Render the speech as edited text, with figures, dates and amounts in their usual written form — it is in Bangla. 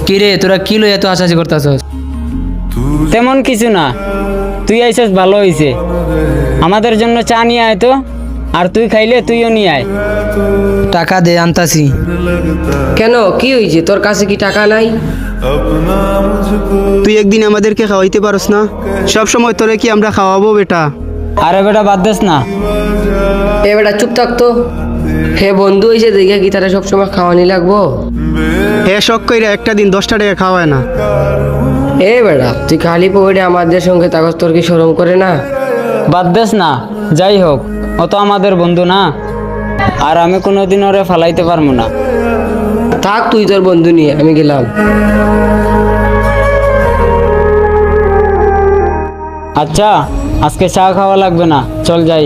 কিরে তোরা কি লই এত আশাশি করতেছস? তেমন কিছু না, তুই আইসস ভালো হইছে। আমাদের জন্য চা নিয়ে আয় তো, আর তুই খাইলে তুইও নিয়ে আয়। টাকা দে, আনতাছি। কেন, কি হয়েছে? তোর কাছে কি টাকা নাই? তুই একদিন আমাদেরকে খাওয়াইতে পারস না? সব সময় তোরে কি আমরা খাওয়াবো বেটা? আরে বেটা বাদ দেস না। এ বেটা চুপ থাকতো। হে বন্ধু হয়েছে দেখে কি তারা সবসময় খাওয়ানি লাগবো? হে শখ কইরা একটা দিন 10টা টাকা খাওয়ায় না। এ বেটা তুই খালি পকেটে আমাদের সঙ্গে তাকস, তোর কি শরম করে না? বাদ দেস না, যাই হোক ও তো আমাদের বন্ধু না, আর আমি কোনোদিন ওরে ফালাইতে পারবো না। থাক তুই তোর বন্ধু নিয়ে, আমি গেলাম। আচ্ছা আজকে চা খাওয়া লাগবে না, চল যাই।